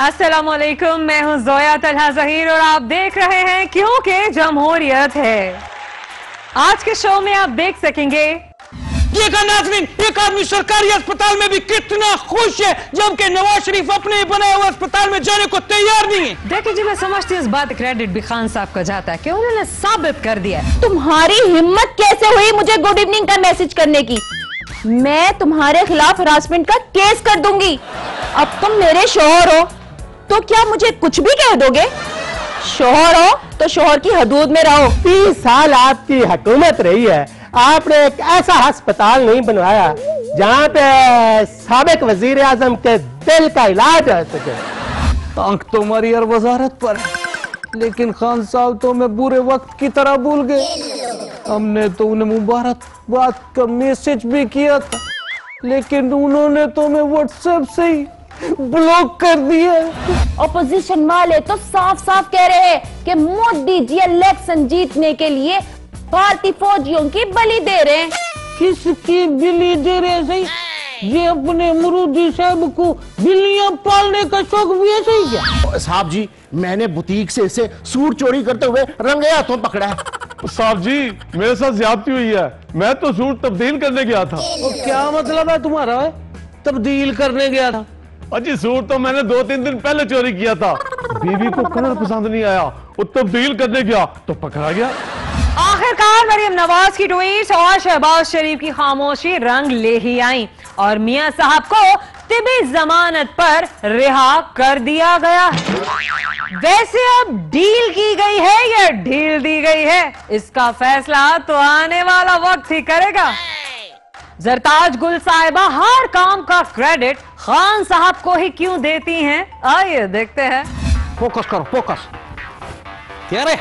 अस्सलामुअलैकुम, मैं हूं जोया तलहा जहीर और आप देख रहे हैं क्योंकि जमहूरियत है। आज के शो में आप देख सकेंगे नाज़रीन, एक आदमी सरकारी अस्पताल में भी कितना खुश है जबकि नवाज शरीफ अपने बनाए हुए अस्पताल में जाने को तैयार नहीं है। देखिए जी, मैं समझती हूँ इस बात क्रेडिट भी खान साहब का जाता है कि उन्होंने साबित कर दिया। तुम्हारी हिम्मत कैसे हुई मुझे गुड इवनिंग का मैसेज करने की? मैं तुम्हारे खिलाफ हरासमेंट का केस कर दूंगी। अब तुम मेरे शोहर हो तो क्या मुझे कुछ भी कह दोगे? शोहर हो तो शोहर की हदूद में रहो। 30 साल आपकी हुकूमत रही है, आपने एक ऐसा अस्पताल नहीं बनवाया जहाँ पे साबिक वजीर आजम के दिल का इलाज हो सके। आंख तो हमारी हर वजारत पर है, लेकिन खान साहब तो मैं बुरे वक्त की तरह भूल गए। हमने तो उन्हें मुबारकबाद का मैसेज भी किया था, लेकिन उन्होंने तो मैं व्हाट्सएप से ही ब्लॉक कर दिया। ऑपोजिशन वाले तो साफ साफ कह रहे हैं कि मोदी जी इलेक्शन जीतने के लिए भारतीय फौजियों की बलि दे रहे हैं। किसकी बिल्ली दे रहे सही? ये अपने मुरूदी साहब को बिल्लियां पालने का शौक भी है सही क्या? साहब जी, मैंने बुटीक से इसे सूट चोरी करते हुए रंगे हाथों पकड़ा है। साहब जी, मेरे साथ ज्यादती हुई है, मैं तो सूट तब्दील करने गया था। क्या मतलब है तुम्हारा? तब्दील करने गया था? अजी सूट तो मैंने 2-3 दिन पहले चोरी किया था, बीवी को कलर पसंद नहीं आया, वो तब्दील करने गया तो पकड़ा गया। आखिरकार मरियम नवाज की ट्वीट और शहबाज शरीफ की खामोशी रंग ले ही आई और मियां साहब को तिबी जमानत पर रिहा कर दिया गया। वैसे अब डील की गई है या ढील दी गई है, इसका फैसला तो आने वाला वक्त ही करेगा। जरताज गुल साहिबा हर काम का क्रेडिट खान साहब को ही क्यों देती हैं, आइए देखते हैं। फोकस करो, फोकस। क्या रे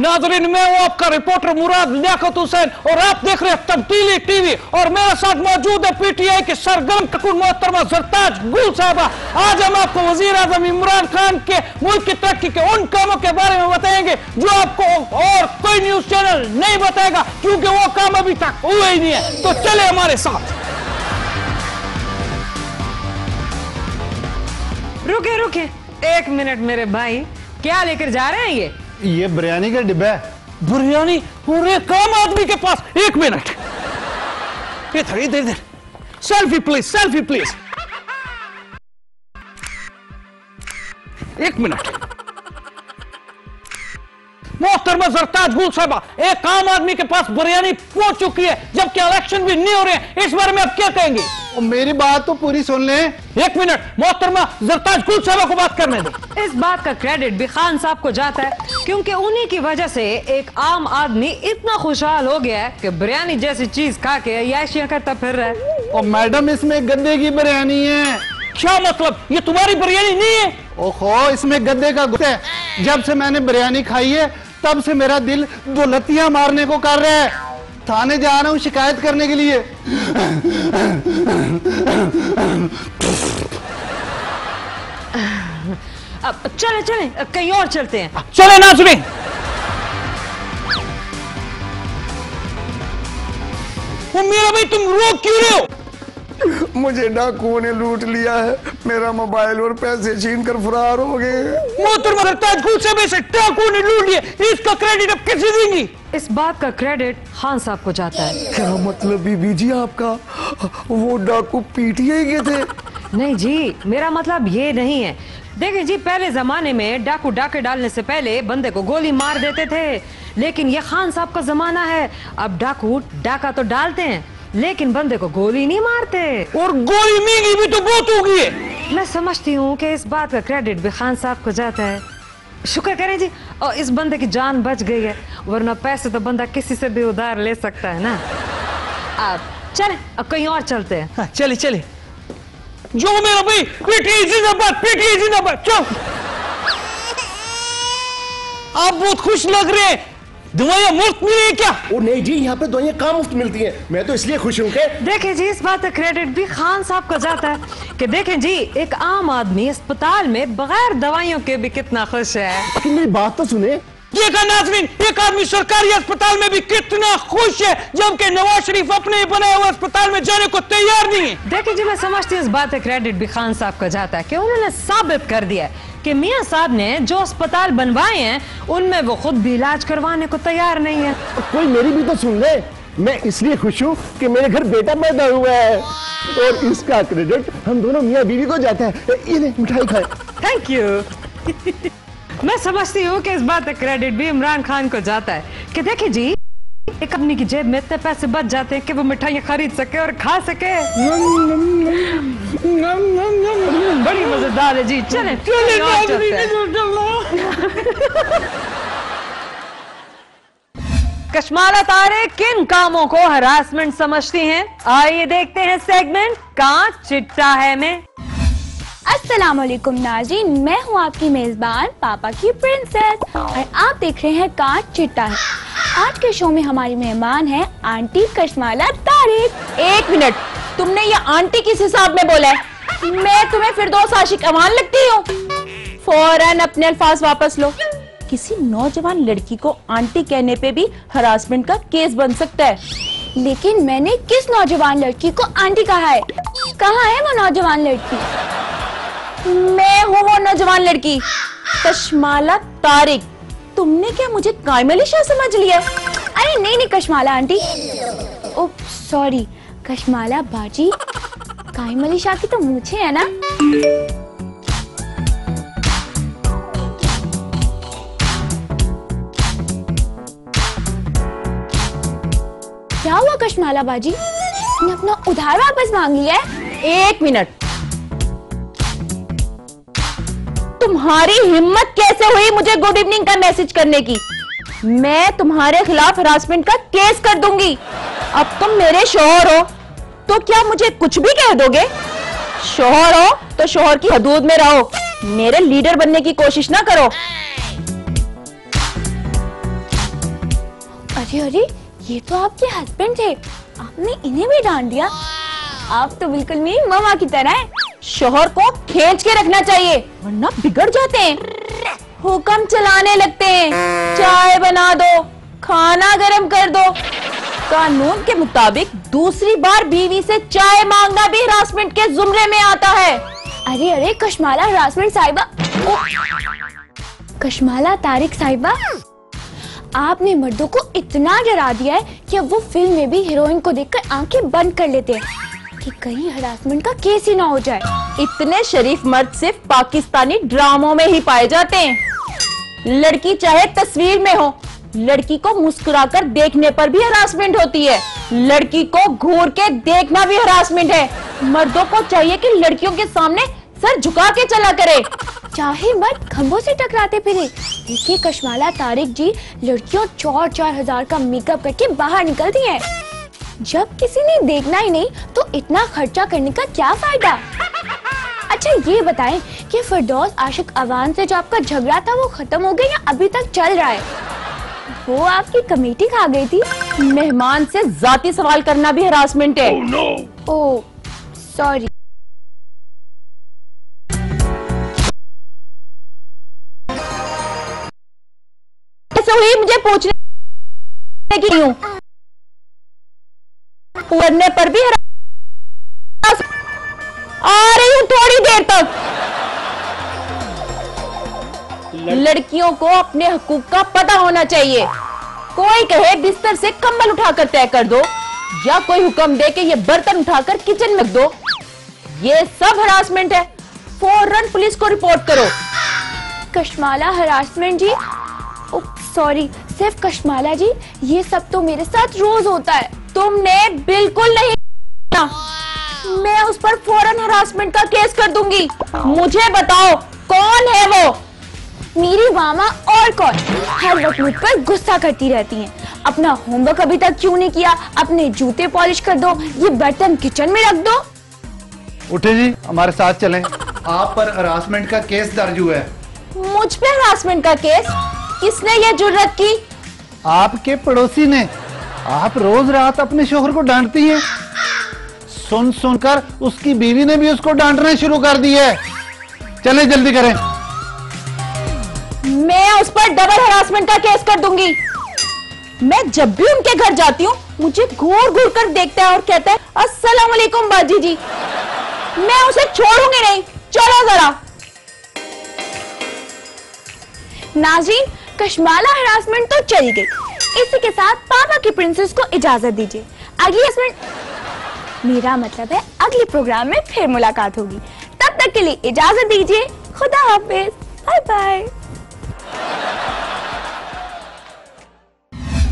नाज़रीन, मैं हूं आपका रिपोर्टर मुराद लियाकत हुसैन और आप देख रहे हैं तब्दीली टीवी और मेरे साथ मौजूद है पीटीआई के सरगर्म कारकुन मोहतरमा जरताज गुल साहिबा। आज हम आपको वजीर आजम इमरान खान के मुल्क की तरक्की के उन कामों के बारे में बताएंगे जो आपको और कोई न्यूज चैनल नहीं बताएगा, क्योंकि वो काम अभी तक हुए ही नहीं है। तो चले हमारे साथ। रुके रुके 1 मिनट मेरे भाई, क्या लेकर जा रहे हैं ये बिरयानी का डिब्बा है। बिरयानी पूरे काम आदमी के पास। 1 मिनट, इधर इधर इधर। Selfie please, selfie please. 1 minute. मोहतरमा जरताज गुल साहिबा, एक आम आदमी के पास बिरयानी पहुंच चुकी है जबकि इलेक्शन भी नहीं हो रहे हैं, इस बारे में आप क्या कहेंगे? और मेरी बात तो पूरी सुन लें। 1 मिनट, मोहतरमा जरताज गुल साहिबा को बात करने दें। इस बात का क्रेडिट भी खान साहब को जाता है क्योंकि उन्हीं की वजह से एक आम आदमी इतना खुशहाल हो गया है कि बिरयानी जैसी चीज खा के याशियां करता फिर रहा है। और मैडम, इसमें गद्दे की बिरयानी है। क्या मतलब? ये तुम्हारी बिरयानी नहीं है? ओहो, इसमें गद्दे का गुस्सा है। जब से मैंने बिरयानी खाई है तब से मेरा दिल दुलतियां मारने को कर रहा है। थाने जा रहा हूं शिकायत करने के लिए। अब चले चले कहीं और चलते हैं। चले नाज़रीन। मेरा भाई, तुम रो क्यों रहे हो? मुझे डाकुओं ने लूट लिया है, मेरा मोबाइल और पैसे छीन कर फरार हो गए। मोहतरमा जरताज गुल साहिबा से डाकुओं ने लूट लिया, इसका क्रेडिट अब किसे देंगी? इस बात का क्रेडिट खान साहब को जाता है। क्या मतलब बीबी जी आपका? वो डाकू पीटीआई के थे? नहीं जी, मेरा मतलब ये नहीं है। देखिए जी, पहले जमाने में डाकू डाके डालने से पहले बंदे को गोली मार देते थे, लेकिन ये खान साहब का जमाना है। अब डाकू डाका तो डालते हैं लेकिन बंदे को गोली नहीं मारते। और गोली महंगी भी तो बहुत होगी है। मैं समझती हूँ कि इस बात का क्रेडिट भी खान साहब को जाता है। शुक्र करें जी, और इस बंदे की जान बच गई है, वरना पैसे तो बंदा किसी से भी उधार ले सकता है ना। अब चले, अब कहीं और चलते हैं। हाँ, चले चले। जो मेरा भाई, पीटीआई जिंदाबाद, पीटीआई जिंदाबाद। चल, आप बहुत खुश लग रहे हैं। दवाइयां मुफ्त मिली है क्या? ओ नहीं जी, यहाँ पे दवाइयां कहाँ मुफ्त मिलती हैं। मैं तो इसलिए खुश हूँ कि देखें जी, इस बात का क्रेडिट भी खान साहब को जाता है कि देखें जी, एक आम आदमी अस्पताल में बगैर दवाइयों के भी कितना खुश है। लेकिन मेरी बात तो सुने, देखा नाज़रीन, एक आदमी सरकारी अस्पताल में भी कितना खुश है, जबकि नवाज शरीफ अपने बनाए हुए अस्पताल में जाने को तैयार नहीं है। देखिए जी, मैं समझती हूँ इस बात का क्रेडिट भी खान साहब को जाता है कि उन्होंने साबित कर दिया है कि मियां साहब ने जो अस्पताल बनवाए हैं उनमें वो खुद भी इलाज करवाने को तैयार नहीं है। कोई मेरी भी तो सुन ले। मैं इसलिए खुश हूँ कि मेरे घर बेटा पैदा हुआ है और इसका क्रेडिट हम दोनों मियां बीवी को जाता है। ये मिठाई खाए। Thank you. मैं समझती हूँ कि इस बात का क्रेडिट भी इमरान खान को जाता है कि देखिए जी, एक आदमी की जेब में इतने पैसे बच जाते हैं कि वो मिठाइयाँ खरीद सके और खा सके। बड़ी मजेदार है जी। चले कशमाला तारिक किन कामों को हरासमेंट समझती हैं? आइए देखते हैं सेगमेंट कांच चिट्टा है में। अस्सलाम वालेकुम नाज़रीन, मैं हूँ आपकी मेजबान पापा की प्रिंसेस और आप देख रहे हैं कांच चिट्टा है। आज के शो में हमारी मेहमान है आंटी कशमाला तारिक। एक मिनट, तुमने ये आंटी किस हिसाब में बोला है? मैं तुम्हें फिरदौस आशिक अमान लगती हूँ? फौरन अपने अल्फाज वापस लो। किसी नौजवान लड़की को आंटी कहने पे भी हरासमेंट का केस बन सकता है। लेकिन मैंने किस नौजवान लड़की को आंटी कहा है? कहाँ है वो नौजवान लड़की? मैं हूँ वो नौजवान लड़की, कशमाला तारिक। तुमने क्या मुझे कायम शाह समझ लिया? अरे नहीं नहीं कशमाला आंटी, ओ सॉरी कशमाला बाजी। कायम अली शाह की तो मुझे है ना। क्या हुआ कशमाला बाजी, तुमने अपना उधार वापस मांग लिया है? एक मिनट, तुम्हारी हिम्मत कैसे हुई मुझे गुड इवनिंग का मैसेज करने की? मैं तुम्हारे खिलाफ हरासमेंट का केस कर दूंगी। अब तुम मेरे शौहर हो तो क्या मुझे कुछ भी कह दोगे? शौहर हो तो शौहर की हदूद में रहो, मेरे लीडर बनने की कोशिश ना करो। अरे अरे, ये तो आपके हस्बैंड थे, आपने इन्हें भी डांट दिया। आप तो बिल्कुल मेरी मम्मा की तरह हैं। शौहर को खींच के रखना चाहिए वरना बिगड़ जाते हैं, हुक्म चलाने लगते हैं। चाय बना दो, खाना गर्म कर दो। कानून के मुताबिक दूसरी बार बीवी से चाय मांगना भी हरासमेंट के जुमरे में आता है। अरे अरे कशमाला हरासमेंट साहिबा, कशमाला तारिक साहिबा, आपने मर्दों को इतना डरा दिया है कि अब वो फिल्म में भी हीरोइन को देखकर आंखें बंद कर लेते हैं कि कहीं हरासमेंट का केस ही ना हो जाए। इतने शरीफ मर्द सिर्फ पाकिस्तानी ड्रामों में ही पाए जाते हैं। लड़की चाहे तस्वीर में हो, लड़की को मुस्कुराकर देखने पर भी हरासमेंट होती है। लड़की को घूर के देखना भी हरासमेंट है। मर्दों को चाहिए कि लड़कियों के सामने सर झुका के चला करे, चाहे मर्द खंभों से टकराते फिरे। देखिए कशमाला तारिक जी, लड़कियों 4-4 हजार का मेकअप करके बाहर निकलती हैं। जब किसी ने देखना ही नहीं तो इतना खर्चा करने का क्या फायदा? अच्छा ये बताएं कि फिरदौस आशिक अवान से जो आपका झगड़ा था वो खत्म हो गया या अभी तक चल रहा है? वो आपकी कमेटी खा गई थी। मेहमान से जाती सवाल करना भी हरासमेंट है। Oh sorry. ऐसे हुई मुझे पूछने की हूँ, करने पर भी आ रही हूँ थोड़ी देर तक। लड़कियों को अपने हकूक का पता होना चाहिए। कोई कहे बिस्तर से कंबल उठाकर तय कर दो, या कोई हुक्म दे के ये बर्तन उठाकर किचन में रख दो, ये सब हरासमेंट है। फौरन पुलिस को रिपोर्ट करो। कशमाला हरासमेंट जी, सॉरी सिर्फ कशमाला जी, ये सब तो मेरे साथ रोज होता है। तुमने बिल्कुल नहीं, मैं उस पर फौरन हरासमेंट का केस कर दूंगी। मुझे बताओ कौन है वो? मेरी मामा और कौन, हर वक्त मुझ पर गुस्सा करती रहती हैं। अपना होमवर्क अभी तक क्यों नहीं किया, अपने जूते पॉलिश कर दो, ये बर्तन किचन में रख दो। उठे जी, हमारे साथ चलें। आप पर हरासमेंट का केस दर्ज हुआ है। मुझ पे हरासमेंट का केस? किसने ये जुर्रत की? आपके पड़ोसी ने। आप रोज रात अपने शोहर को डांटती हैं। सुन सुनकर उसकी बीवी ने भी उसको डांटना शुरू कर दिया है। चलें जल्दी करें। मैं उस पर डबल हरासमेंट का केस कर दूंगी। मैं जब भी उनके घर जाती हूँ मुझे घूर घूर कर देखता है और कहता है अस्सलाम वालेकुम बाजी जी। मैं उसे छोड़ूंगी नहीं। चलो जरा। नाज़रीन, कश्माला हरासमेंट तो चली गई, इसी के साथ पापा की प्रिंसेस को इजाजत दीजिए। अगली हरासमेंट, मेरा मतलब है अगले प्रोग्राम में फिर मुलाकात होगी। तब तक के लिए इजाजत दीजिए। खुदा हाफिज। Bye bye.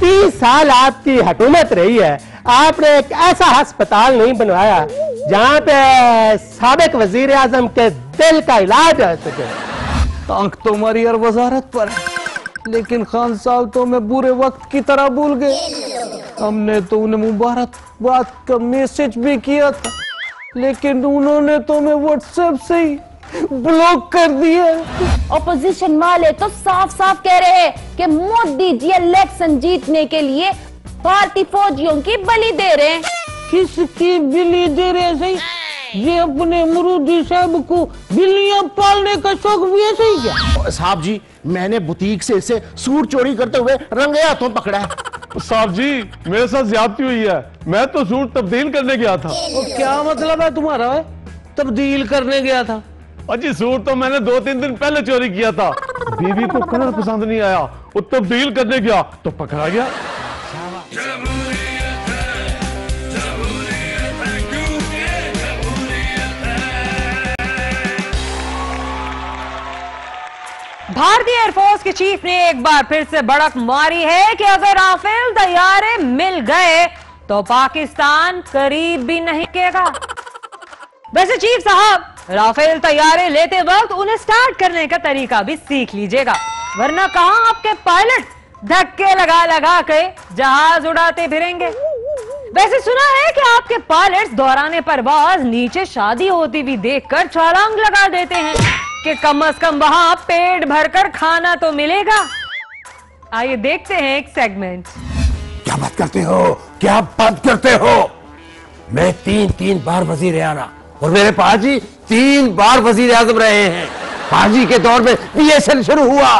30 साल आपकी हुकूमत रही है, आपने एक ऐसा अस्पताल नहीं बनवाया जहाँ पे साबिक वजीर आजम के दिल का इलाज हो सके। आंख तो हमारी हर वजारत पर है, लेकिन खान साहब तो मैं बुरे वक्त की तरह भूल गए। हमने तो उन्हें मुबारकबाद का मैसेज भी किया था, लेकिन उन्होंने तो मैं व्हाट्सएप से ही ब्लॉक कर दिया। ऑपोजिशन वाले तो साफ साफ कह रहे हैं कि मोदी जी इलेक्शन जीतने के लिए भारतीय फौजियों की बलि दे रहे हैं। किसकी बिल्ली दे रहे हैं? सही, ये अपने मुरूदी साहब को बिल्लियां पालने का शौक भी ऐसे ही क्या? साहब जी, मैंने बुटीक से इसे सूट चोरी करते हुए रंगे हाथों पकड़ा है। साहब जी, मेरे साथ ज्यादती हुई है। मैं तो सूट तब्दील करने गया था। और क्या मतलब है तुम्हारा? तब्दील करने गया था? अजी सूट तो मैंने 2-3 दिन पहले चोरी किया था। बीवी को कलर पसंद नहीं आया, वो तब्दील करने गया तो पकड़ा गया। भारतीय एयरफोर्स के चीफ ने एक बार फिर से भड़क मारी है कि अगर राफेल तैयारे मिल गए तो पाकिस्तान करीब भी नहीं टिकेगा। वैसे चीफ साहब, राफेल तैयारे लेते वक्त उन्हें स्टार्ट करने का तरीका भी सीख लीजिएगा, वरना कहां आपके पायलट धक्के लगा लगा के जहाज उड़ाते फिरेंगे। वैसे सुना है कि आपके पायलट्स दौरान परवाज नीचे शादी होती हुई देखकर छलांग लगा देते हैं कि कम से कम वहां पेट भरकर खाना तो मिलेगा। आइए देखते हैं एक सेगमेंट। क्या बात करते हो, क्या बात करते हो? मैं 3 बार वजीर आला और मेरे पाजी 3 बार वजीर आजम रहे हैं। पाजी के दौर में बीएसएल शुरू हुआ।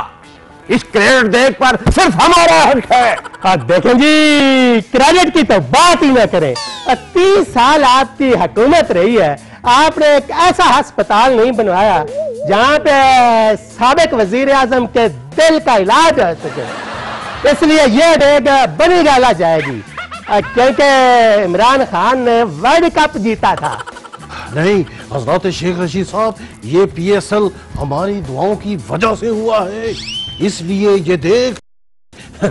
इस क्रेडिट देख पर सिर्फ हमारा हक है। देखें जी, क्रेडिट की तो बात ही ना करें। 30 साल आपकी हुकूमत रही है, आपने एक ऐसा अस्पताल नहीं बनवाया जहाँ पे साबिक वजीर आजम के दिल का इलाज हो सके। इसलिए ये डेग बनी डाला जाएगी, क्योंकि इमरान खान ने वर्ल्ड कप जीता था। नहीं हजरत शेख रशीद साहब, ये पीएसएल हमारी दुआओं की वजह से हुआ है। इसलिए ये देख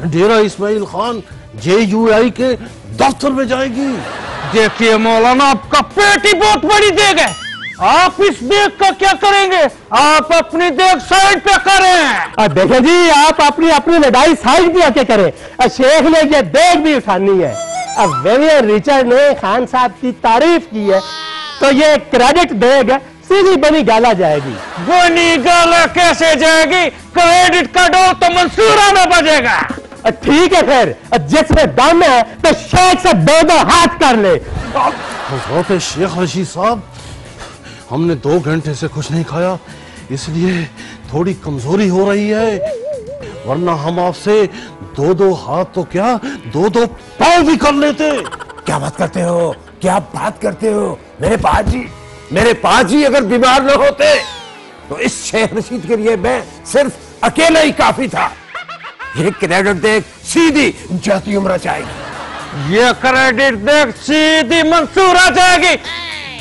डेरा इस्माइल खान JUI के दफ्तर में जाएगी। देखिए मौलाना, आपका पेट ही बहुत बड़ी देग है। आप इस देग का क्या करेंगे? आप अपनी देग साइड पे करें। देखें जी, आप अपनी अपनी लड़ाई साइड पे आके करें। शेख ने ये देग भी उठानी है। अब विवियन रिचर्ड ने खान साहब की तारीफ की है, तो ये क्रेडिट देग सीधी बनी गाला जाएगी। बनी गाला कैसे जाएगी? क्रेडिट का डोर तो मंसूरा में बजेगा। ठीक है, फिर जिसमें दम है तो शेख से 2-2 हाथ कर ले। हजरत शेख रशीद साहब, हमने 2 घंटे से कुछ नहीं खाया, इसलिए थोड़ी कमजोरी हो रही है, वरना हम आपसे 2-2 हाथ तो क्या 2-2 पाँव भी कर लेते। क्या बात करते हो, क्या बात करते हो? मेरे पाजी अगर बीमार न होते तो इस शेख रशीद के लिए मैं सिर्फ अकेला ही काफी था। ये क्रेडिट देख सीधी जाती उम्र जाएगी। ये क्रेडिट देख सीधी मंसूरा जाएगी।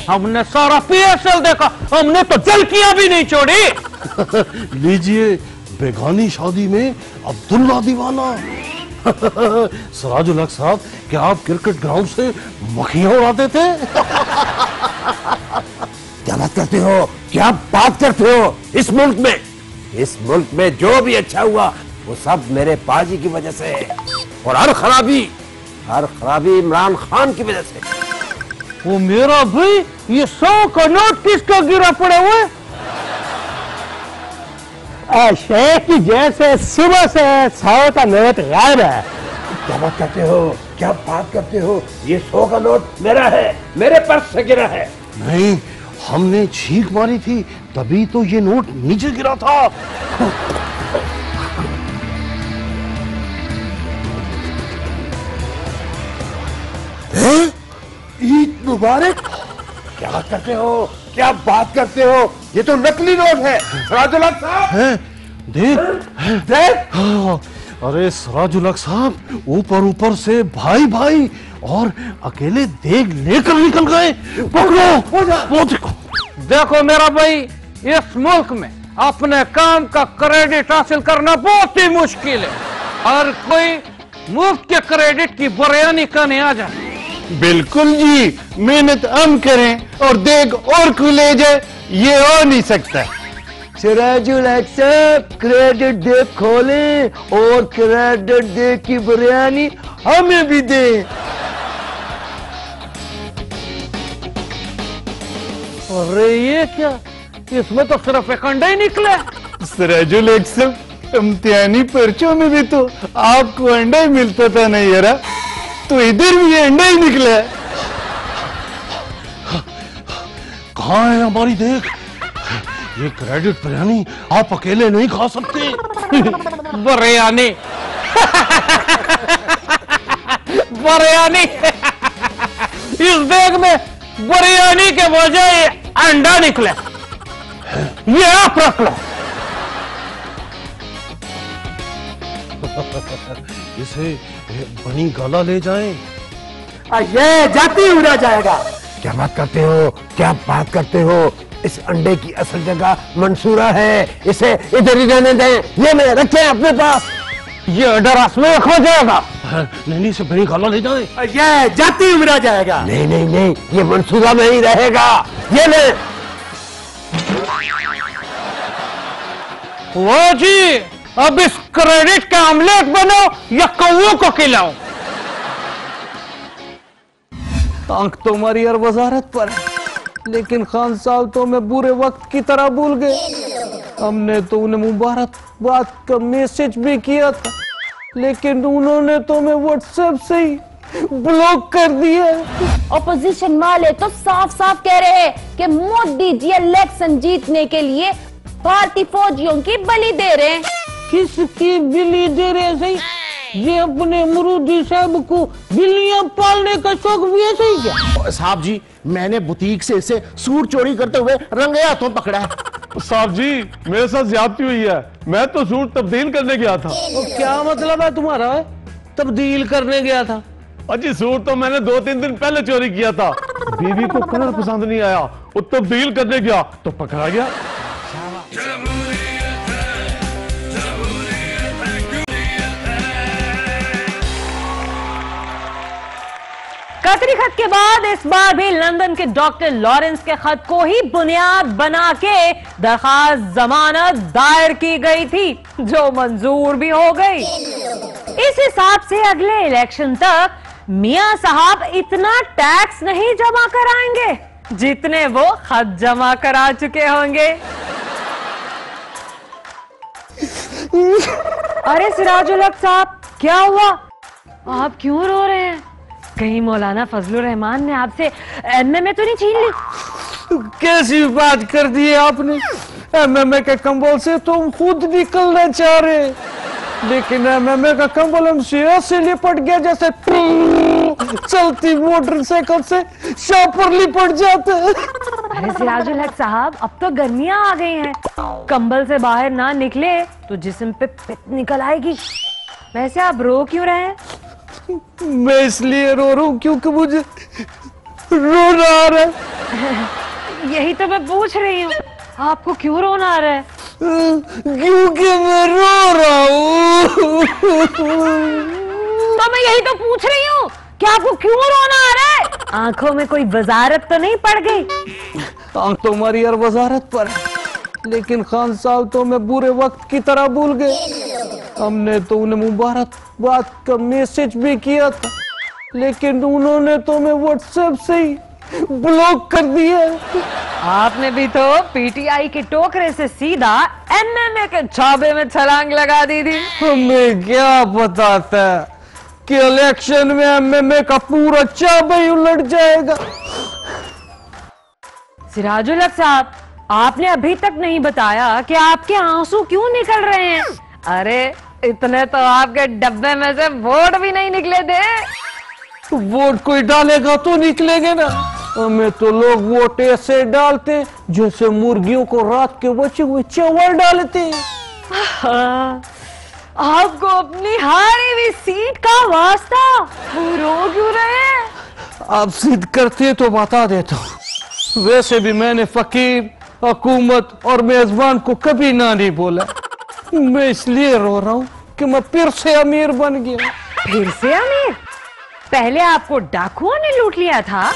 हमने सारा PSL देखा, हमने तो झलकियां भी नहीं छोड़ी। लीजिए, बेगानी शादी में अब्दुल्ला दीवाना। सराजुल हक साहब, क्या आप क्रिकेट ग्राउंड से मक्खियां उड़ाते थे? क्या बात करते हो, क्या बात करते हो? इस मुल्क में जो भी अच्छा हुआ वो सब मेरे पाजी की वजह से है, और हर खराबी इमरान खान की वजह से। वो मेरा भाई, ये 100 का नोट किसका गिरा पड़े हुए? शेख की जेब से सुबह से 100 का नोट गायब है। क्या बात करते हो, क्या बात करते हो? ये 100 का नोट मेरा है, मेरे पर्स से गिरा है। नहीं, हमने छींक मारी थी, तभी तो ये नोट नीचे गिरा था। मुबारक। क्या बात करते हो, क्या बात करते हो, ये तो नकली नोट है सिराजुल हक साहब। देख देख, हाँ, अरे सिराजुल हक साहब ऊपर ऊपर से भाई भाई और अकेले देख लेकर निकल गए। पकड़ो वो देखो। देखो मेरा भाई, इस मुल्क में अपने काम का क्रेडिट हासिल करना बहुत ही मुश्किल है। हर कोई मुफ्त के क्रेडिट की बरयानी करने आ जाए। बिल्कुल जी, मेहनत हम करें और देख और खुले जाए, ये हो नहीं सकता। सिराजुल हक साहब क्रेडिट दे खोले और क्रेडिट दे की बिरयानी हमें भी दे। अरे ये क्या, इसमें तो सिर्फ एक अंडा ही निकला। सिराजुल हक साहब, इम्तिहानी पर्चों में भी तो आपको अंडा ही मिलता था ना यारा, तो इधर भी ये अंडा ही निकला है। कहाँ है हमारी देख? ये क्रेडिट बिरयानी आप अकेले नहीं खा सकते। बिरयानी बिरयानी इस बैग में बिरयानी के बजाय अंडा निकला, ये आप रख लो। इसे बनी गाला ले जाएं। ये जाती उड़ा जाएगा। क्या बात करते हो, क्या बात करते हो, इस अंडे की असल जगह मंसूरा है, इसे इधर ही रहने दें, ये मैं रखें अपने पास। ये अंडा में खो जाएगा। नहीं, इसे बनी गाला ले जाएं। ये जाती उड़ा जाएगा। नहीं नहीं नहीं, ये मंसूरा में ही रहेगा, ये ले। वो जी, अब इस क्रेडिट का ऑमलेट बनाओ या कौओं को खिलाओ। आंख तो हमारी हर वजारत पर है, लेकिन खान साहब तो मैं बुरे वक्त की तरह भूल गए। हमने तो उन्हें मुबारकबाद का मैसेज भी किया था, लेकिन उन्होंने तो मैं व्हाट्सएप से ही ब्लॉक कर दिया। ऑपोजिशन वाले तो साफ साफ कह रहे हैं कि मोदी जी इलेक्शन जीतने के लिए भारतीय फौजियों की बलि दे रहे हैं। किसकी बिल्ली दे रहे सही? ये अपने मुरूदी साहब को बिल्लियां पालने का शौक भी है सही क्या? साहब जी, मैंने बुटीक से इसे सूट चोरी करते हुए रंगे हाथों पकड़ा है। साहब जी, मेरे साथ ज्यादती हुई है, मैं तो सूट तब्दील करने गया था। क्या मतलब है तुम्हारा? तब्दील करने गया था? अजी सूट तो मैंने 2-3 दिन पहले चोरी किया था, बीवी को कलर पसंद नहीं आया, वो तब्दील करने गया तो पकड़ा गया। कतरी खत के बाद इस बार भी लंदन के डॉक्टर लॉरेंस के खत को ही बुनियाद बना के दरखास्त जमानत दायर की गई थी, जो मंजूर भी हो गई। इस हिसाब से अगले इलेक्शन तक मियां साहब इतना टैक्स नहीं जमा कराएंगे जितने वो खत जमा करा चुके होंगे। अरे सिराजुल हक साहब, क्या हुआ? आप क्यों रो रहे हैं? कहीं मौलाना फजलुर रहमान ने आपसे एमएमए तो नहीं छीन ली? कैसी बात कर दी है आपने? एमएमए के कंबल से तुम खुद निकलना चाह रहे, लेकिन एमएमए का कंबल हमसे ऐसे लिपट गया जैसे चलती मोटरसाइकिल से शापर लिपट जाते। अरे सिराजुल हक साहब, अब तो गर्मियां आ गई हैं, कंबल से बाहर ना निकले तो जिस्म पे पित्त निकल आएगी। वैसे आप रो क्यों रहे हैं? मैं इसलिए रो रहा हूँ क्योंकि मुझे रोना आ रहा है। यही तो मैं पूछ रही हूँ, आपको क्यों रोना आ रहा है? क्योंकि मैं रो रहा हूँ। तो मैं यही तो पूछ रही हूँ, क्या आपको क्यों रोना आ रहा है? आंखों में कोई वजारत तो नहीं पड़ गई? आंख तो हमारी हर वजारत पर है, लेकिन खान साहब तो मैं बुरे वक्त की तरह भूल गए। हमने तो उन्हें मुबारकबाद का मैसेज भी किया था, लेकिन उन्होंने तो मैं व्हाट्सएप से ही ब्लॉक कर दिया। आपने भी तो पीटीआई के टोकरे से सीधा एमएमए के छाबे में छलांग लगा दी थी। हमें क्या पता था कि इलेक्शन में एमएमए का पूरा छाबा ही उलट जाएगा। सिराजुल हक साहब, आपने अभी तक नहीं बताया कि आपके आंसू क्यों निकल रहे हैं। अरे इतने तो आपके डब्बे में से वोट भी नहीं निकले थे। वोट कोई डालेगा तो निकलेंगे ना। हमें तो लोग वोट ऐसे डालते जैसे मुर्गियों को रात के बचे हुए चावल डालते। आपको अपनी हारी हुई सीट का वास्ता रो क्यों रहे हैं? आप सिद्ध करते तो बता देता हूँ। वैसे भी मैंने फकीर, हुकूमत और मेजबान को कभी ना नहीं बोला। मैं इसलिए रो रहा हूँ कि मैं फिर से अमीर बन गया। फिर से अमीर? पहले आपको डाकुओं ने लूट लिया था।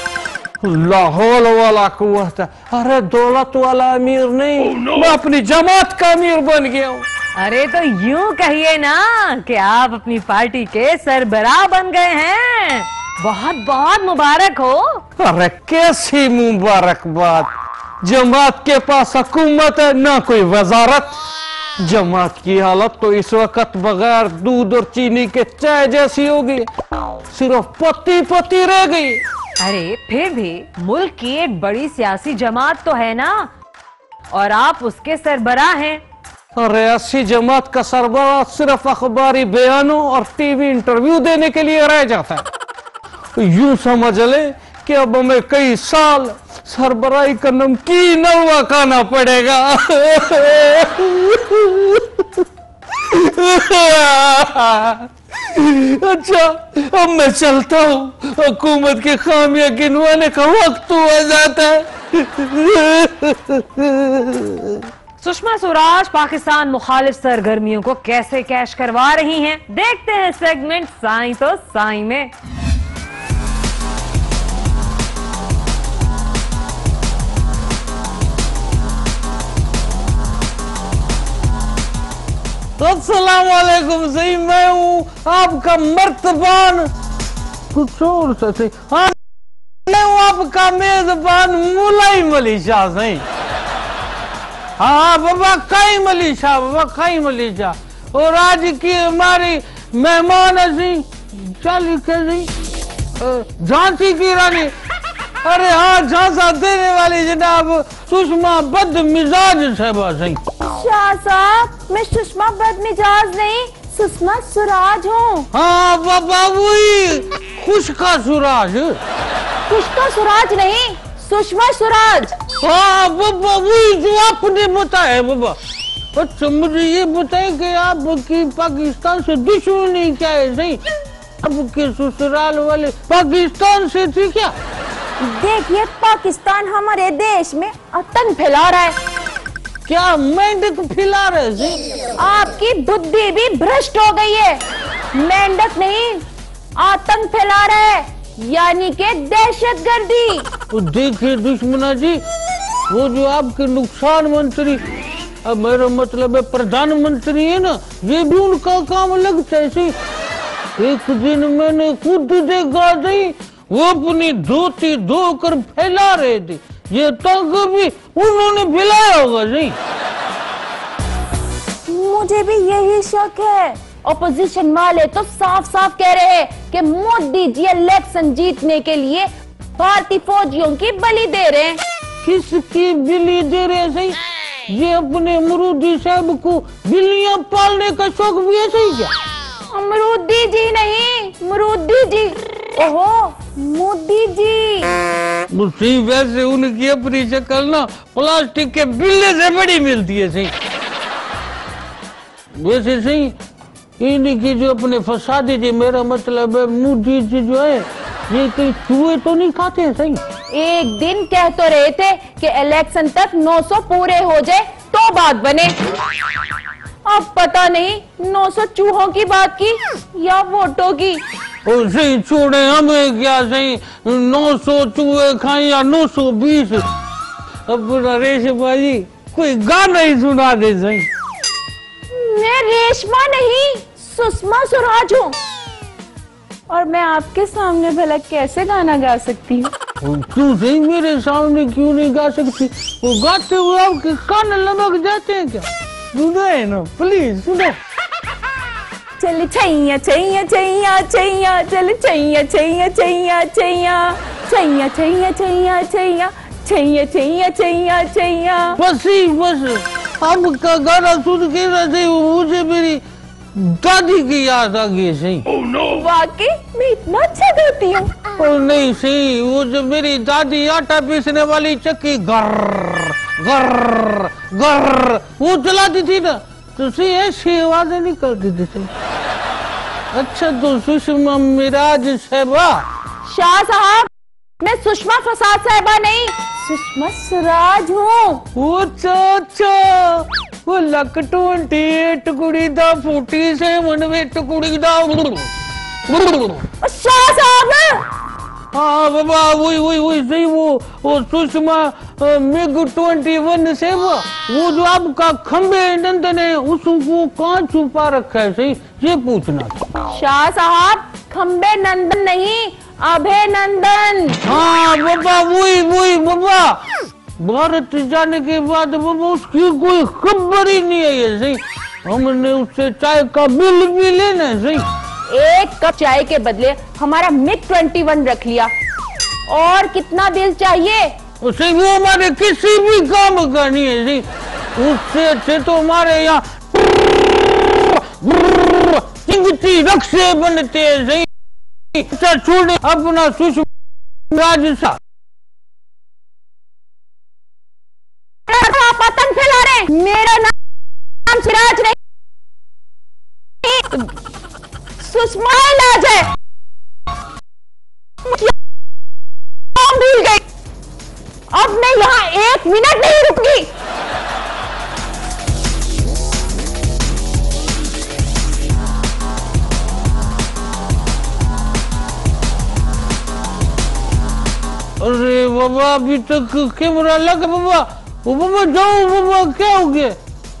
लाहौल वाला कुव्वत। अरे दौलत वाला अमीर नहीं, मैं अपनी जमात का अमीर बन गया हूँ। अरे तो यूं कहिए ना कि आप अपनी पार्टी के सरबराह बन गए हैं। बहुत बहुत मुबारक हो। अरे कैसी मुबारकबाद। जमात के पास हुकूमत है ना कोई वजारत। जमात की हालत तो इस वक्त बगैर दूध और चीनी के चाय जैसी होगी, सिर्फ पत्ती पत्ती रह गई। अरे फिर भी मुल्क की एक बड़ी सियासी जमात तो है ना, और आप उसके सरबराह हैं। अरे ऐसी जमात का सरबराह सिर्फ अखबारी बयानों और टीवी इंटरव्यू देने के लिए रह जाता है। यूं समझ ले कि अब हमें कई साल सरबराही का नमकीन हलवा खाना पड़ेगा। अच्छा अब मैं चलता हूँ, हुकूमत की खामियां गिनवाने का वक्त हुआ जाता है। सुषमा स्वराज पाकिस्तान मुखालिफ सरगर्मियों को कैसे कैश करवा रही हैं, देखते हैं सेगमेंट साई तो साई में। अस्सलाम वालेकुम। सही मैं हूँ आपका मर्तबान, कुछ और सही। हाँ मैं हूँ आपका मेजबान मुलायम अली शाह। सही हाँ बाबा काइम अली शाह, बाबा काइम अली शाह। और आज की हमारी मेहमान है क्या लिखे झांसी की रानी। अरे हाँ झांसा देने वाली जनाब सुषमा बदमिजाज साहबा। सही शाह साहब मैं सुषमा बदमिजाज नहीं, सुषमा स्वराज हूँ। हाँ बाबा वही खुश का सुराज। खुश का सुराज नहीं, सुषमा स्वराज। हाँ बाबा वही जो आपने बताया बाबा। अच्छा मुझे ये बताए कि आपकी पाकिस्तान से दुश्मनी क्या है? सही आपके ससुराल वाले पाकिस्तान से थी क्या? देखिए पाकिस्तान हमारे देश में आतंक फैला रहा है। क्या मेंढक फैला रहे थे? आपकी बुद्धि भी भ्रष्ट हो गई है। मेंढक नहीं आतंक फैला रहा है, यानी के दहशतगर्दी। तो देखिए दुश्मना जी, वो जो आपके नुकसान मंत्री, अब मेरा मतलब है प्रधानमंत्री है ना, ये भी उनका काम लगता है। सही एक दिन मैंने खुद देखा थी, वो अपनी धोती धोकर फैला रहे थे। ये तंग भी उन्होंने फैलाया होगा। जी मुझे भी यही शक है। ऑपोजिशन वाले तो साफ साफ कह रहे हैं कि मोदी जी इलेक्शन जीतने के लिए भारतीय फौजियों की बलि दे रहे हैं। किसकी बलि दे रहे हैं? सही ये अपने अमरूदी साहब को बिल्लियां पालने का शौक भी है। सही क्या? अमरूदी जी नहीं, मरूदी जी। ओहो मोदी जी। मुझे वैसे उनकी अपनी शक्ल ना प्लास्टिक के बिल्ले से बड़ी मिलती है। सही वैसे सही इनकी जो अपने फसादी जी, मेरा मतलब है मोदी जी जो है, ये कहीं चूहे तो नहीं खाते हैं? सही एक दिन कह तो रहे थे कि इलेक्शन तक 900 पूरे हो जाए तो बात बने। अब पता नहीं 900 चूहों की बात की या वोटों की। सही छोड़े हमें क्या। सही 900 चूहे खाए या 920। अब नरेश भाई कोई गाना ही सुना दे। सही मैं रेशमा नहीं सुषमा स्वराज हूँ, और मैं आपके सामने भला कैसे गाना गा सकती हूँ? तू सही मेरे सामने क्यों नहीं गा सकती? वो गाते हुए आपके कान लमक जाते हैं क्या? सुनाए ना प्लीज सुनो। चल छैया छैया छैया छैया, चल छैया छैया छैया छैया, छैया छैया छैया छैया, छैया छैया छैया छैया। बस आपका गाना सुन के ना मुझे मेरी दादी की याद आ गई। सही वाकई मैं इतना अच्छा गाती हूँ। और नहीं सही, वो जो मेरी दादी आटा पीसने वाली चक्की गर गर गर वो चलाती थी ना, तो सही ऐसी आवाजें निकलती थी। अच्छा तो सुषमा मिराज साहबा। शाह साहब, मैं सुषमा फसाद साहिबा नहीं, सुषमा सिराज हूँ। अच्छा वो लक 28 कुड़ी दा 47 विच कुड़ी दा। शाह साहब, हाँ बाबा वही सही, वो सुषमा मिग 21 से वो जो आपका खंबे नंदन है उसको कहाँ छुपा रखा है, सही ये पूछना। शाह साहब, खंबे नंदन नहीं, अभिनंदन। हाँ बाबा वही बाबा, भारत जाने के बाद बाबा उसकी कोई खबर ही नहीं है ये, सही हमने उससे चाय का बिल भी लेना है, सही एक कप चाय के बदले हमारा मिग 21 रख लिया। और कितना बिल चाहिए? उसे वो हमारे किसी भी काम का नहीं है, सही उससे अच्छे तो हमारे यहाँ चिंगटी रक्शे बनते हैं, सही अच्छा छोड़े अपना सुषमा राजसा पतंग फैला रहे। मेरा नाम सिराज नहीं, सुषमा इलाज है। भूल गई, अब मैं यहाँ 1 मिनट नहीं रुकूंगी। अरे बाबा अभी तक कैमरा लगा बाबा, वो बाबा जाओ बाबा, क्या हो गया?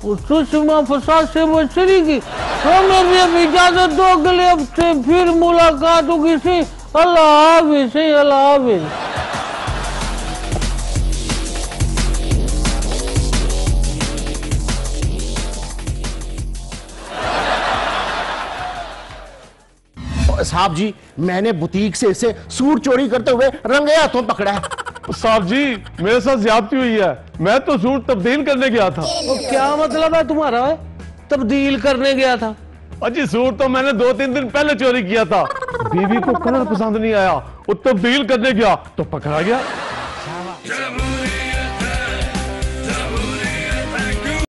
वो सुषमा फसाद से वो चलेगी, हमें भी अब इजाजत दो, अगले हफ्ते फिर मुलाकात होगी, सी अल्लाह हाफिज, सही अल्लाह हाफिज। साहब जी, मैंने बुटीक से इसे सूट चोरी करते हुए रंगे हाथों पकड़ा है। साहब जी मेरे साथ ज्यादती हुई है, मैं तो सूट तब्दील करने गया था। तो क्या मतलब है तुम्हारा, तब्दील करने गया था? अजी सूट तो मैंने 2-3 दिन पहले चोरी किया था, बीवी को कलर पसंद नहीं आया, वो तब्दील करने गया तो पकड़ा गया।